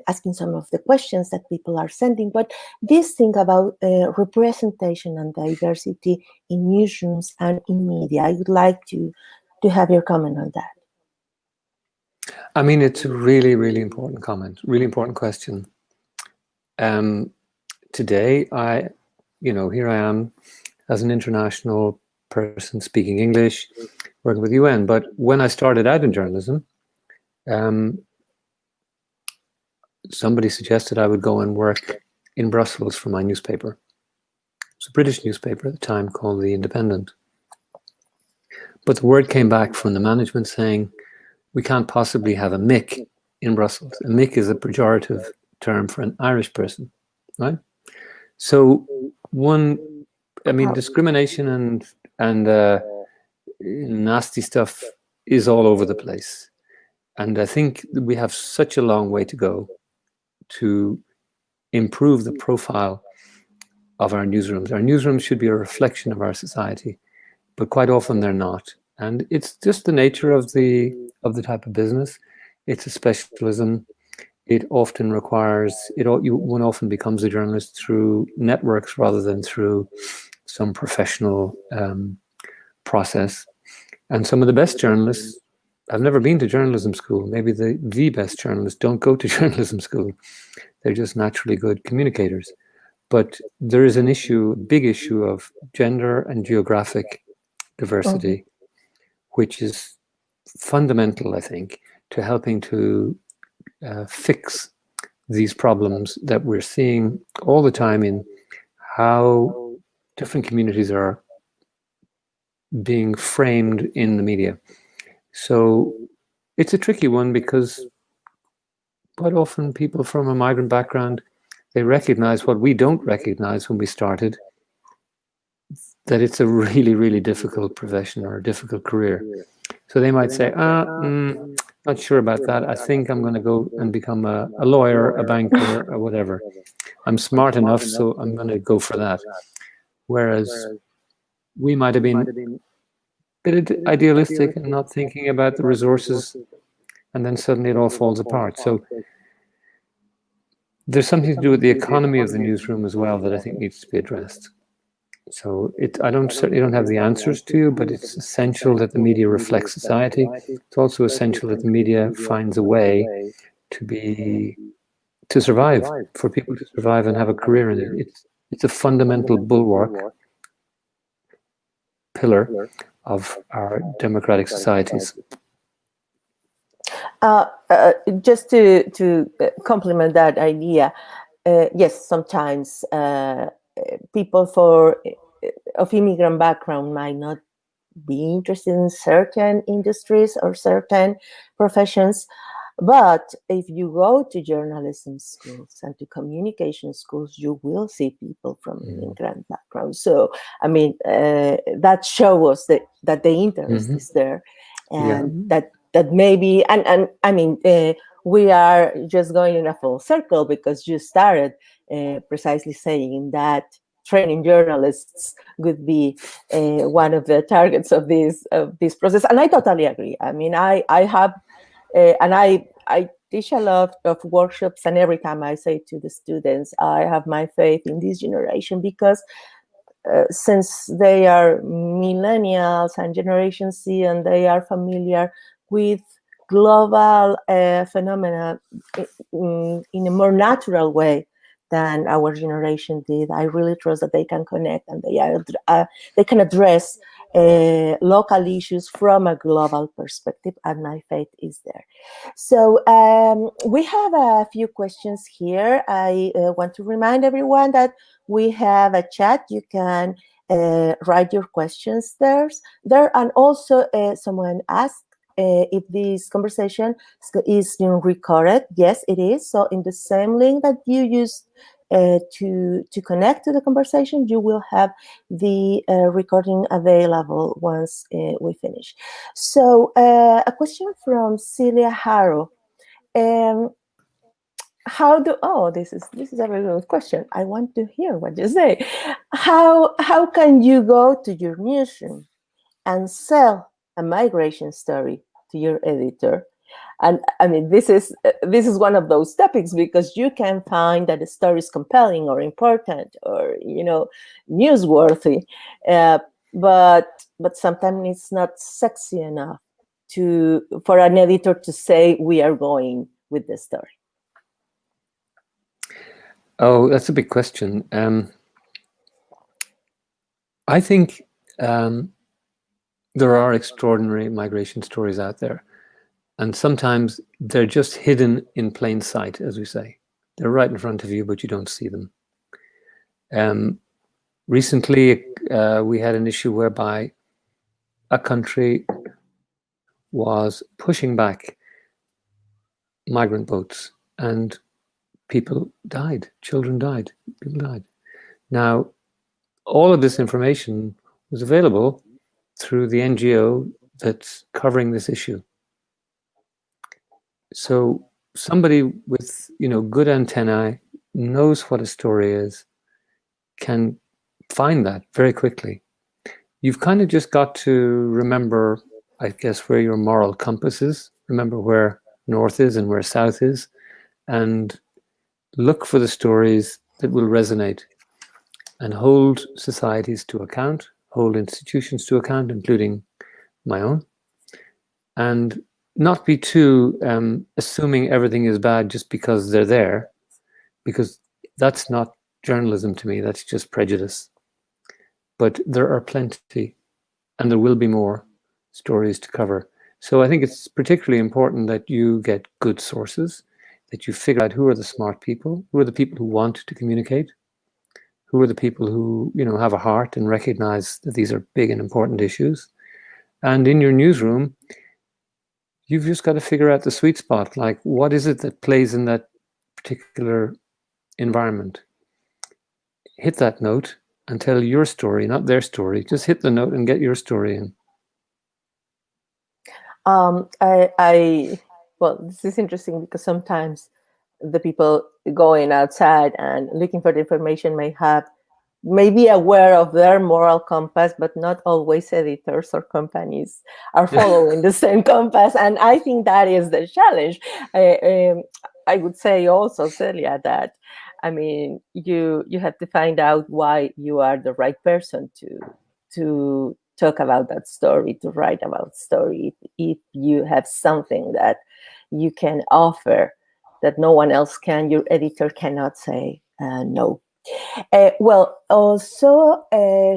asking some of the questions that people are sending. But this thing about representation and diversity in newsrooms and in media, I would like to have your comment on that. I mean, it's a really, really important comment, really important question. Today, here I am as an international person speaking English, working with the UN. But when I started out in journalism, somebody suggested I would go and work in Brussels for my newspaper. It was a British newspaper at the time called The Independent. But the word came back from the management saying, we can't possibly have a Mick in Brussels. A Mick is a pejorative term for an Irish person, right? So discrimination and nasty stuff is all over the place. And I think we have such a long way to go to improve the profile of our newsrooms. Our newsrooms should be a reflection of our society, but quite often they're not. And it's just the nature of the type of business. It's a specialism. It often requires, one often becomes a journalist through networks rather than through some professional process. And some of the best journalists, I've never been to journalism school. Maybe the best journalists don't go to journalism school. They're just naturally good communicators. But there is a big issue of gender and geographic diversity, which is fundamental, I think, to helping to fix these problems that we're seeing all the time in how different communities are being framed in the media. So it's a tricky one because quite often people from a migrant background, they recognize what we don't recognize when we started, that it's a really, really difficult profession or a difficult career. So they might say, not sure about that. I think I'm going to go and become a lawyer, a banker, or whatever. I'm smart enough, so I'm going to go for that. Whereas we might have been a bit idealistic and not thinking about the resources, and then suddenly it all falls apart. So there's something to do with the economy of the newsroom as well that I think needs to be addressed. So I certainly don't have the answers to you, but it's essential that the media reflects society. It's also essential that the media finds a way to survive, for people to survive and have a career in it. It's a fundamental bulwark, pillar of our democratic societies. Just to complement that idea, yes, sometimes people of immigrant background might not be interested in certain industries or certain professions, but if you go to journalism schools and to communication schools, you will see people from immigrant background. So, I mean, that shows us that the interest is there, and that maybe, and I mean, we are just going in a full circle because you started precisely saying that training journalists would be one of the targets of this process. And I totally agree. I mean, I have, and I teach a lot of workshops, and every time I say to the students, I have my faith in this generation, because since they are millennials and Generation Z, and they are familiar with global phenomena in a more natural way than our generation did, I really trust that they can connect, and they can address local issues from a global perspective, and my faith is there. So we have a few questions here. I want to remind everyone that we have a chat. You can write your questions there. And also someone asked if this conversation is being recorded. Yes, it is. So in the same link that you used to connect to the conversation, you will have the recording available once we finish. So a question from Celia Harrow. This is a very good question. I want to hear what you say. How can you go to your newsroom and sell a migration story to your editor? And I mean, this is one of those topics, because you can find that the story is compelling or important or, you know, newsworthy, but sometimes it's not sexy enough for an editor to say, we are going with this story. Oh, that's a big question. I think there are extraordinary migration stories out there. And sometimes they're just hidden in plain sight, as we say. They're right in front of you, but you don't see them. Recently, we had an issue whereby a country was pushing back migrant boats, and people died, children died, people died. Now, all of this information was available through the NGO that's covering this issue. So somebody with, you know, good antennae, knows what a story is, can find that very quickly. You've kind of just got to remember, I guess, where your moral compass is. Remember where north is and where south is, and look for the stories that will resonate, and hold societies to account, hold institutions to account, including my own, and not be too assuming everything is bad just because they're there, because that's not journalism to me, that's just prejudice. But there are plenty, and there will be more stories to cover. So I think it's particularly important that you get good sources, that you figure out who are the smart people, who are the people who want to communicate, who are the people who, you know, have a heart and recognize that these are big and important issues. And in your newsroom, you've just got to figure out the sweet spot, like what is it that plays in that particular environment. Hit that note and tell your story, not their story. Just hit the note and get your story in. Well, this is interesting, because sometimes the people going outside and looking for the information may be aware of their moral compass, but not always editors or companies are following the same compass. And I think that is the challenge. I would say also, Celia, that, I mean, you have to find out why you are the right person to talk about that story, to write about story, if you have something that you can offer that no one else can, your editor cannot say no. Well, also,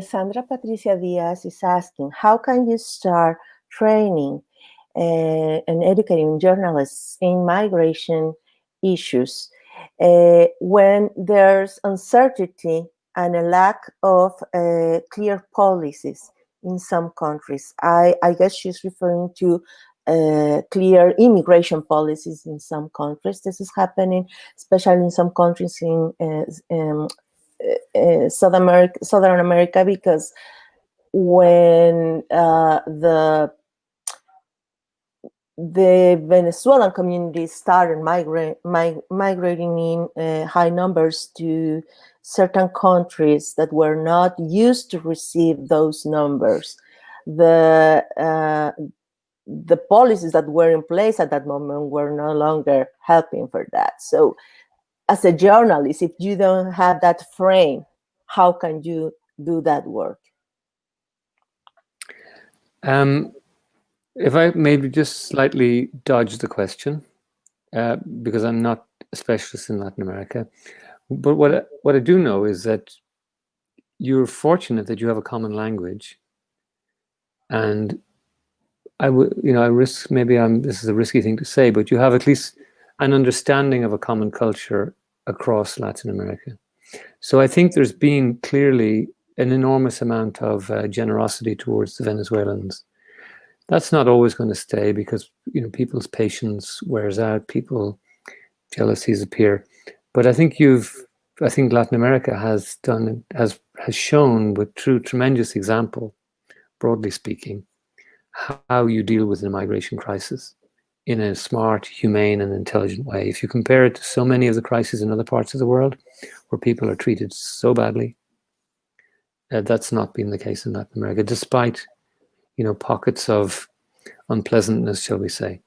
Sandra Patricia Diaz is asking, how can you start training and educating journalists in migration issues when there's uncertainty and a lack of clear policies in some countries? I guess she's referring to clear immigration policies in some countries. This is happening, especially in some countries in Southern America, because when the Venezuelan community started migrating in high numbers to certain countries that were not used to receive those numbers. The policies that were in place at that moment were no longer helping for that. So as a journalist, if you don't have that frame, how can you do that work? If I maybe just slightly dodge the question, because I'm not a specialist in Latin America, but what I do know is that you're fortunate that you have a common language, and I risk, maybe this is a risky thing to say, but you have at least an understanding of a common culture across Latin America. So I think there's been clearly an enormous amount of generosity towards the Venezuelans. That's not always going to stay, because people's patience wears out, jealousies appear. But I think Latin America has shown with tremendous example, broadly speaking, how you deal with a migration crisis in a smart, humane, and intelligent way. If you compare it to so many of the crises in other parts of the world where people are treated so badly, that's not been the case in Latin America, despite pockets of unpleasantness, shall we say.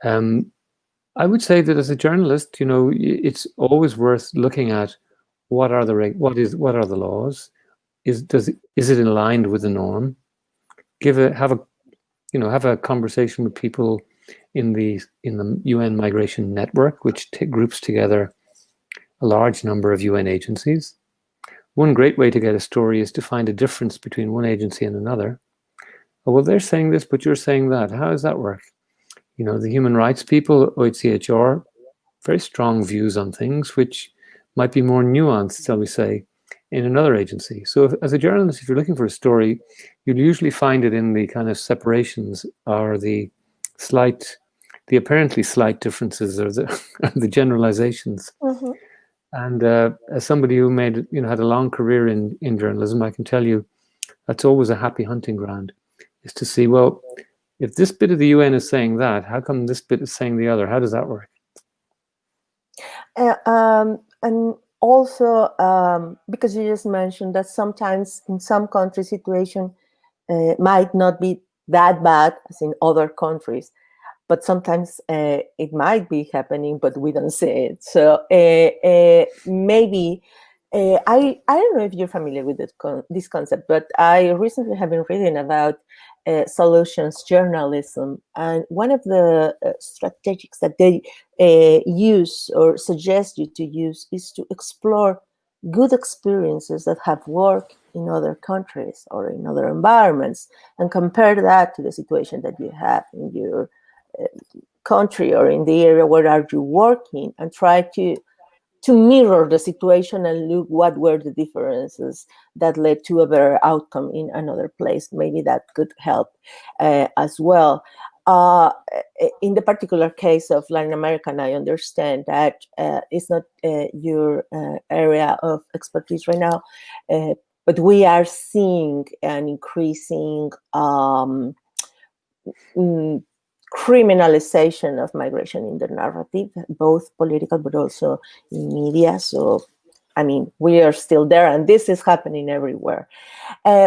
I would say that as a journalist, it's always worth looking at what are the laws? Is it aligned with the norm? Have a conversation with people in the UN Migration Network, which groups together a large number of UN agencies. One great way to get a story is to find a difference between one agency and another. Oh, well, they're saying this, but you're saying that. How does that work? The human rights people, OHCHR, very strong views on things, which might be more nuanced, shall we say, in another agency. So as a journalist, if you're looking for a story, you'll usually find it in the kind of separations or the apparently slight differences or the generalizations. Mm-hmm. And as somebody who had a long career in journalism, I can tell you that's always a happy hunting ground, is to see, well, if this bit of the UN is saying that, how come this bit is saying the other? How does that work? And also, because you just mentioned that sometimes in some countries situation might not be that bad as in other countries, but sometimes it might be happening, but we don't see it. So maybe, I don't know if you're familiar with this concept, but I recently have been reading about solutions journalism. And one of the strategies that they use or suggest you to use is to explore good experiences that have worked in other countries or in other environments and compare that to the situation that you have in your country or in the area where are you working, and try to mirror the situation and look what were the differences that led to a better outcome in another place. Maybe that could help as well. In the particular case of Latin America, I understand that it's not your area of expertise right now, but we are seeing an increasing criminalization of migration in the narrative, both political but also in media. So, we are still there, and this is happening everywhere.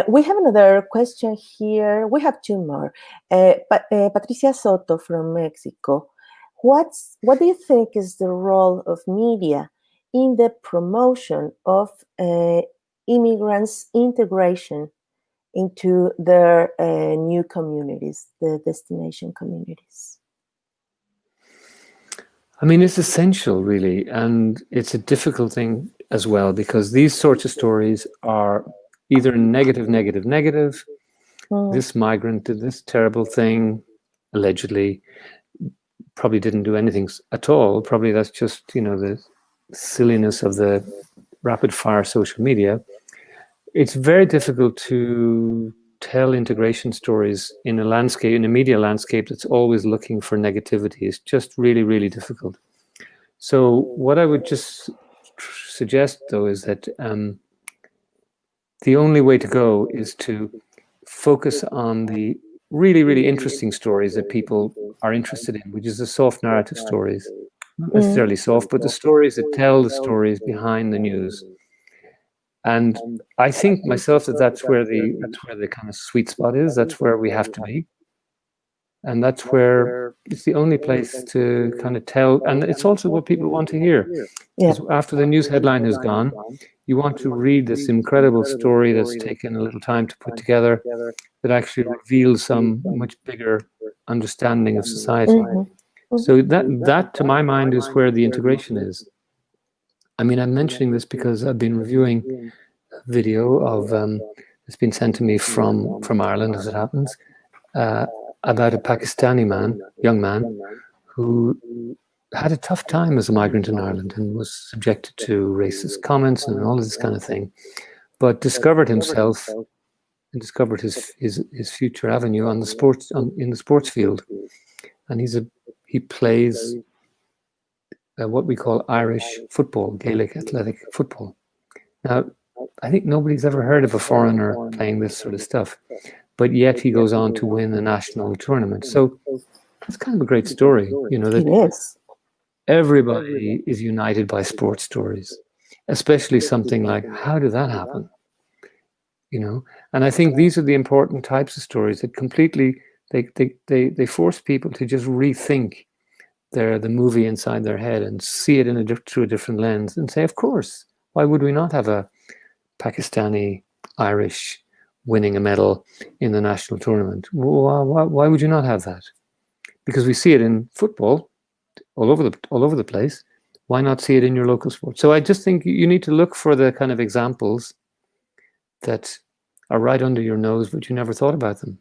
We have another question here. We have two more. Patricia Soto from Mexico. What do you think is the role of media in the promotion of immigrants' integration into their new communities, the destination communities? It's essential, really, and it's a difficult thing as well, because these sorts of stories are either negative. This migrant did this terrible thing, allegedly, probably didn't do anything at all. Probably that's just, the silliness of the rapid-fire social media. It's very difficult to tell integration stories in a media landscape that's always looking for negativity. It's just really, really difficult. So what I would just suggest, though, is that the only way to go is to focus on the really, really interesting stories that people are interested in, which is the soft narrative stories. Not necessarily soft, but the stories that tell the stories behind the news. And I think myself that's where the kind of sweet spot is. That's where we have to be. And that's where it's the only place to kind of tell. And it's also what people want to hear. Because after the news headline has gone, you want to read this incredible story that's taken a little time to put together, that actually reveals some much bigger understanding of society. So that to my mind is where the integration is. I mean, I'm mentioning this because I've been reviewing a video of it's been sent to me from Ireland, as it happens, about a Pakistani young man, who had a tough time as a migrant in Ireland and was subjected to racist comments and all of this kind of thing, but discovered himself and discovered his future avenue on the sports in the sports field, and he plays what we call Irish football, Gaelic athletic football. Now, I think nobody's ever heard of a foreigner playing this sort of stuff, but yet he goes on to win a national tournament. So that's kind of a great story, you know, that everybody is united by sports stories, especially something like, how did that happen? You know, and I think these are the important types of stories that completely, they force people to just rethink the movie inside their head and see it through a different lens and say, of course, why would we not have a Pakistani Irish winning a medal in the national tournament? Why would you not have that? Because we see it in football all over the place. Why not see it in your local sport? So I just think you need to look for the kind of examples that are right under your nose, but you never thought about them.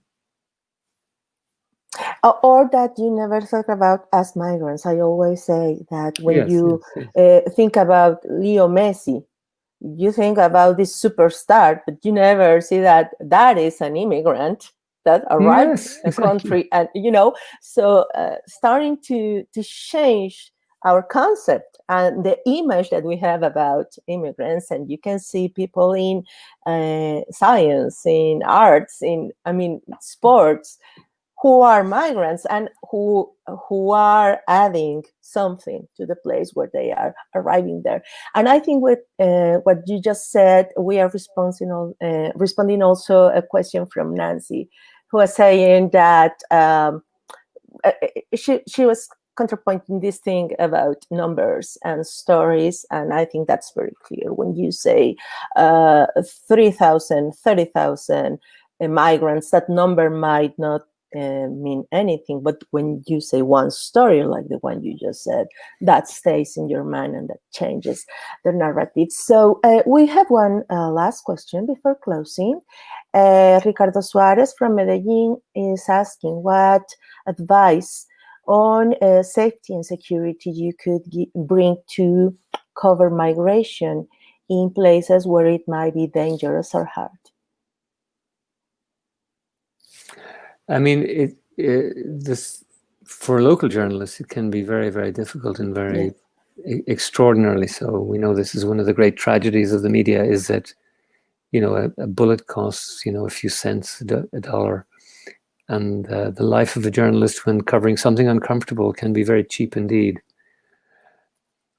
Or that you never thought about as migrants. I always say that when you think about Leo Messi, you think about this superstar, but you never see that is an immigrant that arrived in a country, and you know. So starting to change our concept and the image that we have about immigrants, and you can see people in science, in arts, in sports, who are migrants and who are adding something to the place where they are arriving there. And I think with what you just said, we are responding also a question from Nancy, who was saying that she was counterpointing this thing about numbers and stories, and I think that's very clear. When you say 3,000, 30,000 migrants, that number might not mean anything, but when you say one story like the one you just said, that stays in your mind and that changes the narrative. So we have one last question before closing. Ricardo Suarez from Medellin is asking what advice on safety and security you could bring to cover migration in places where it might be dangerous or hard. I mean, this for local journalists, it can be very, very difficult and very extraordinarily so. We know this is one of the great tragedies of the media, is that, you know, a bullet costs, you know, a few cents, a dollar. And the life of a journalist when covering something uncomfortable can be very cheap indeed.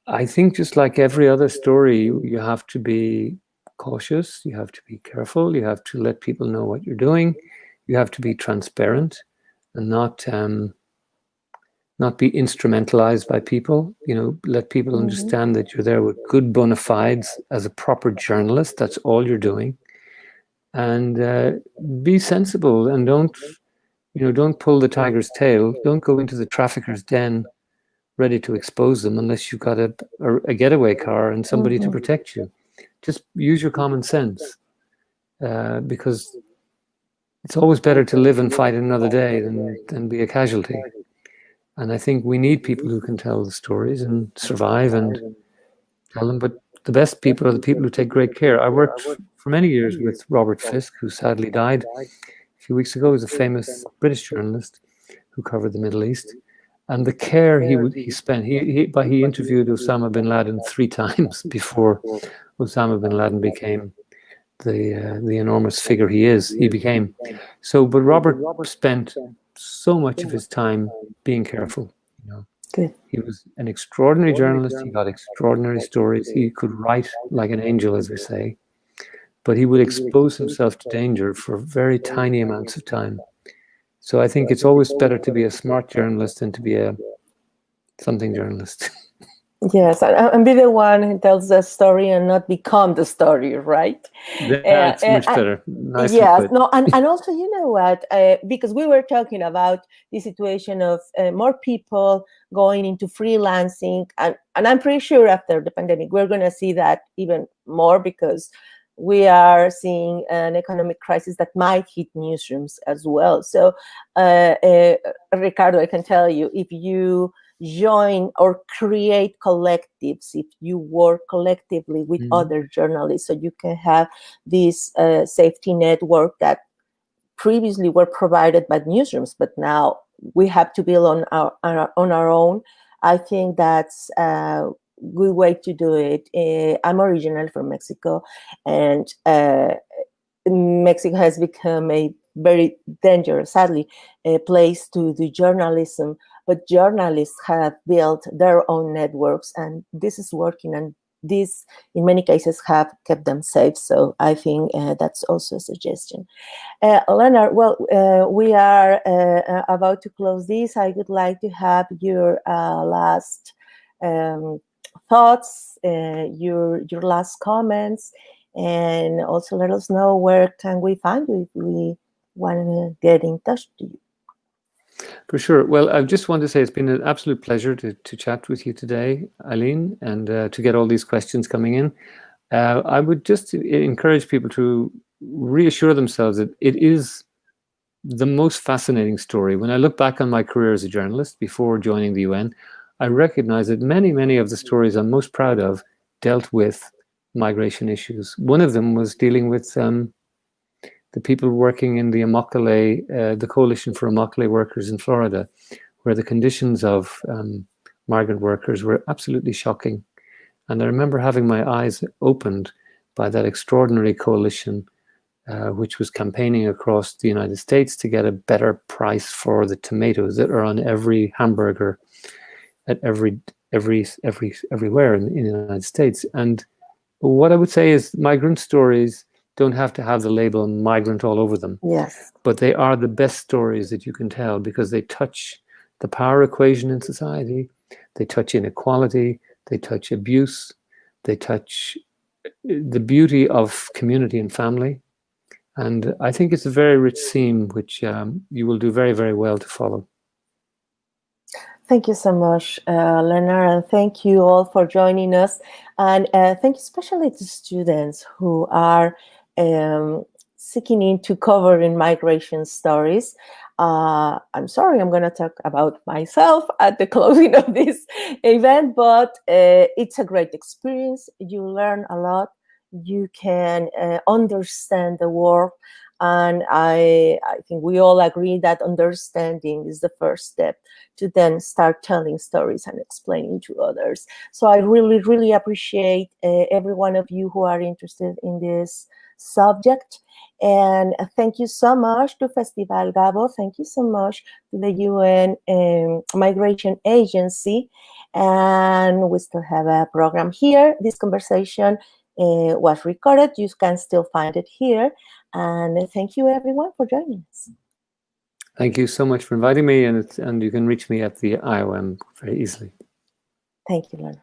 I think just like every other story, you have to be cautious, you have to be careful, you have to let people know what you're doing. You have to be transparent and not be instrumentalized by people. You know, let people understand that you're there with good bona fides as a proper journalist. That's all you're doing. And be sensible and don't pull the tiger's tail. Don't go into the trafficker's den ready to expose them unless you've got a getaway car and somebody to protect you. Just use your common sense, because it's always better to live and fight another day than be a casualty. And I think we need people who can tell the stories and survive and tell them. But the best people are the people who take great care. I worked for many years with Robert Fisk, who sadly died a few weeks ago. He was a famous British journalist who covered the Middle East. And the care he spent, he interviewed Osama bin Laden 3 times before Osama bin Laden became the enormous figure he became. So, but Robert spent so much of his time being careful. You know, Good. he was an extraordinary journalist. He got extraordinary stories. He could write like an angel, as we say, but he would expose himself to danger for very tiny amounts of time. So I think it's always better to be a smart journalist than to be a something journalist. Yes, and be the one who tells the story and not become the story, right? That's much better. Nicely yes, put. no, and also, you know what? Because we were talking about the situation of more people going into freelancing, and I'm pretty sure after the pandemic we're going to see that even more, because we are seeing an economic crisis that might hit newsrooms as well. So, Ricardo, I can tell you, if you join or create collectives, if you work collectively with other journalists, so you can have this safety network that previously were provided by newsrooms, but now we have to build on our own. I think that's a good way to do it. I'm originally from Mexico, and Mexico has become a very dangerous, sadly, a place to do journalism. But journalists have built their own networks, and this is working, and this, in many cases, have kept them safe. So I think that's also a suggestion. Leonard, well, we are about to close this. I would like to have your last thoughts, your last comments, and also let us know where can we find you if we want to get in touch to you. For sure. Well, I just want to say it's been an absolute pleasure to chat with you today, Eileen, and to get all these questions coming in. I would just encourage people to reassure themselves that it is the most fascinating story. When I look back on my career as a journalist before joining the UN, I recognize that many of the stories I'm most proud of dealt with migration issues. One of them was dealing with the people working in the Immokalee, the Coalition for Immokalee Workers in Florida, where the conditions of migrant workers were absolutely shocking. And I remember having my eyes opened by that extraordinary coalition, which was campaigning across the United States to get a better price for the tomatoes that are on every hamburger at everywhere in the United States. And what I would say is migrant stories don't have to have the label migrant all over them. Yes. But they are the best stories that you can tell because they touch the power equation in society, they touch inequality, they touch abuse, they touch the beauty of community and family. And I think it's a very rich theme which you will do very, very well to follow. Thank you so much, Leonard, and thank you all for joining us. And thank you especially to students who are seeking into covering migration stories. I'm sorry, I'm going to talk about myself at the closing of this event, but it's a great experience. You learn a lot. You can understand the world. And I think we all agree that understanding is the first step to then start telling stories and explaining to others. So I really, really appreciate every one of you who are interested in this subject. And thank you so much to Festival Gabo. Thank you so much to the UN Migration Agency. And we still have a program here. This conversation was recorded. You can still find it here. And thank you, everyone, for joining us. Thank you so much for inviting me, and you can reach me at the IOM very easily. Thank you, Lorna.